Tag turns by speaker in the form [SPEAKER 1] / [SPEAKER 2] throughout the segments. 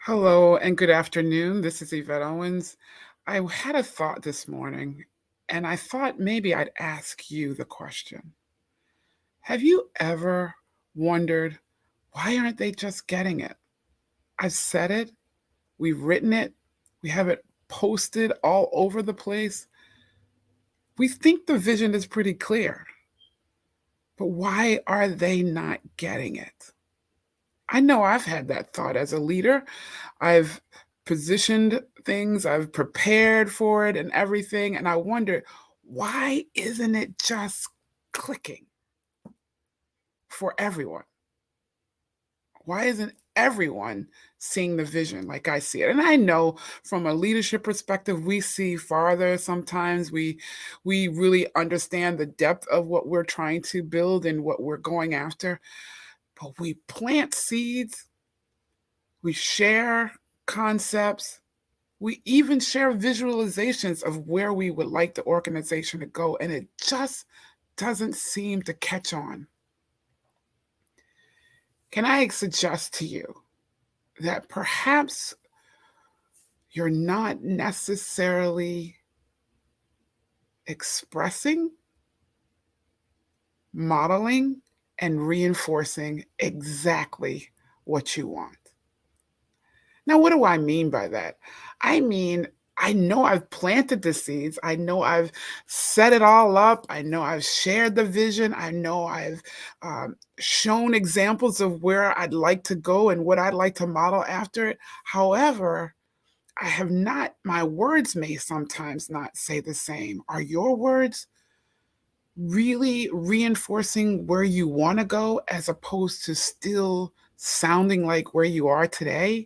[SPEAKER 1] Hello and good afternoon. This is Yvette Owens. I had a thought this morning, and I thought maybe I'd ask you the question. Have you ever wondered why aren't they just getting it? I've said it, we've written it, we have it posted all over the place. We think the vision is pretty clear, but why are they not getting it? I know I've had that thought as a leader. I've positioned things, I've prepared for it and everything, and I wonder, why isn't it just clicking for everyone? Why isn't everyone seeing the vision like I see it? And I know from a leadership perspective, we see farther sometimes. We really understand the depth of what we're trying to build and what we're going after. But we plant seeds, we share concepts, we even share visualizations of where we would like the organization to go, and it just doesn't seem to catch on. Can I suggest to you that perhaps you're not necessarily expressing, modeling, and reinforcing exactly what you want? Now, what do I mean by that? I mean, I know I've planted the seeds. I know I've set it all up. I know I've shared the vision. I know I've shown examples of where I'd like to go and what I'd like to model after it. However, I have not, my words may sometimes not say the same. Are your words really reinforcing where you want to go as opposed to still sounding like where you are today?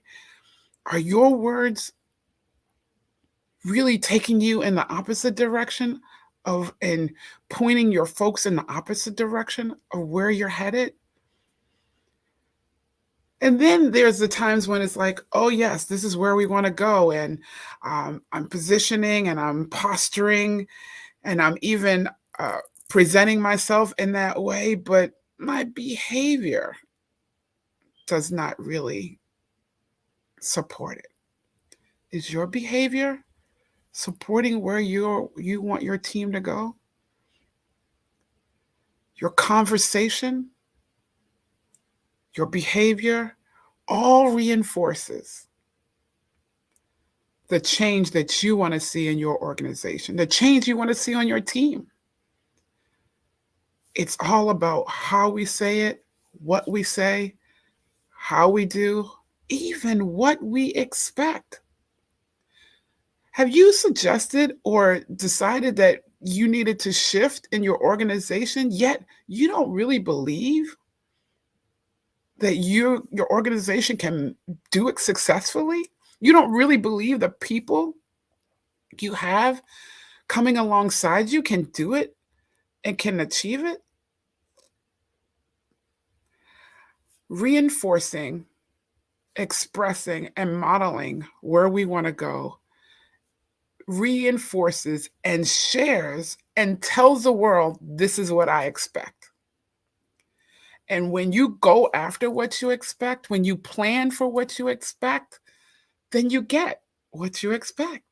[SPEAKER 1] Are your words really taking you in the opposite direction of and pointing your folks in the opposite direction of where you're headed? And then there's the times when it's like, oh yes, this is where we want to go, and I'm positioning and I'm posturing and I'm even presenting myself in that way, but my behavior does not really support it. Is your behavior supporting where you want your team to go? Your conversation, your behavior, all reinforces the change that you want to see in your organization, the change you want to see on your team. It's all about how we say it, what we say, how we do, even what we expect. Have you suggested or decided that you needed to shift in your organization, yet you don't really believe that your organization can do it successfully? You don't really believe the people you have coming alongside you can do it and can achieve it? Reinforcing, expressing, and modeling where we want to go reinforces and shares and tells the world, this is what I expect. And when you go after what you expect, when you plan for what you expect, then you get what you expect.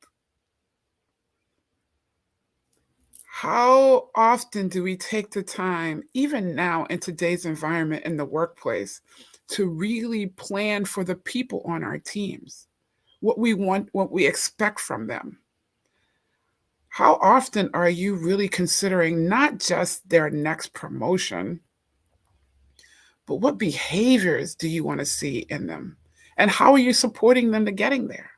[SPEAKER 1] How often do we take the time, even now in today's environment in the workplace, to really plan for the people on our teams? What we want, what we expect from them. How often are you really considering not just their next promotion, but what behaviors do you want to see in them? And how are you supporting them to getting there?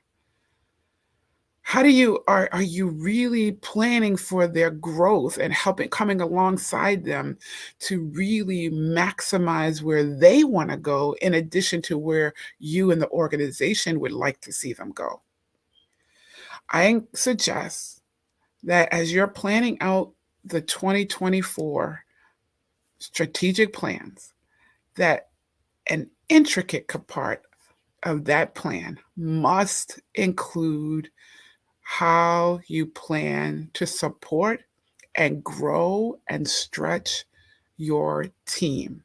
[SPEAKER 1] How do you are you really planning for their growth and helping coming alongside them to really maximize where they want to go in addition to where you and the organization would like to see them go? I suggest that as you're planning out the 2024 strategic plans, that an intricate part of that plan must include how you plan to support and grow and stretch your team.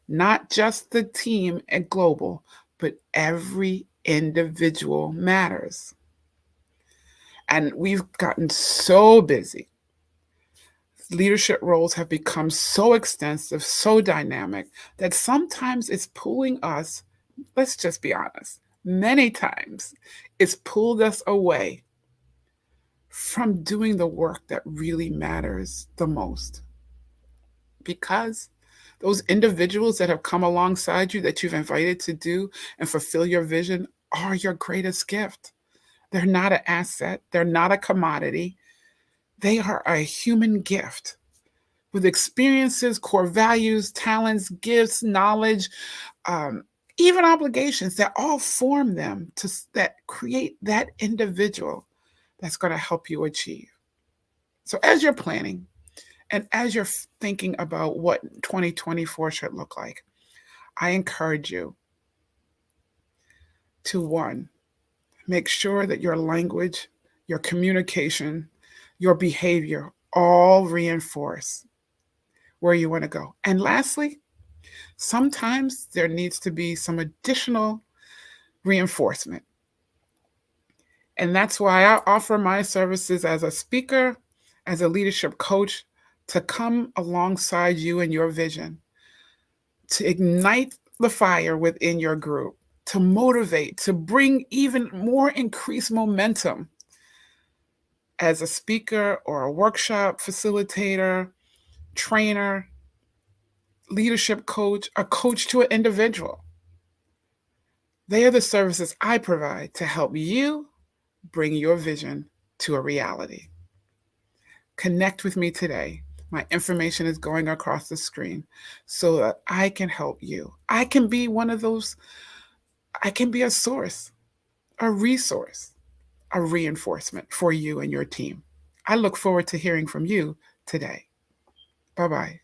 [SPEAKER 1] Not just the team at global, but every individual matters. And we've gotten so busy. Leadership roles have become so extensive, so dynamic, that sometimes it's pulling us, let's just be honest, many times it's pulled us away from doing the work that really matters the most. Because those individuals that have come alongside you that you've invited to do and fulfill your vision are your greatest gift. They're not an asset, they're not a commodity. They are a human gift with experiences, core values, talents, gifts, knowledge, um, even obligations that all form them that create that individual that's going to help you achieve. So as you're planning and as you're thinking about what 2024 should look like, I encourage you to one, make sure that your language, your communication, your behavior all reinforce where you want to go. And lastly, sometimes there needs to be some additional reinforcement. And that's why I offer my services as a speaker, as a leadership coach, to come alongside you and your vision, to ignite the fire within your group, to motivate, to bring even more increased momentum as a speaker or a workshop facilitator, trainer, leadership coach, a coach to an individual. They are the services I provide to help you bring your vision to a reality. Connect with me today. My information is going across the screen so that I can help you. I can be one of those, I can be a source, a resource, a reinforcement for you and your team. I look forward to hearing from you today. Bye bye.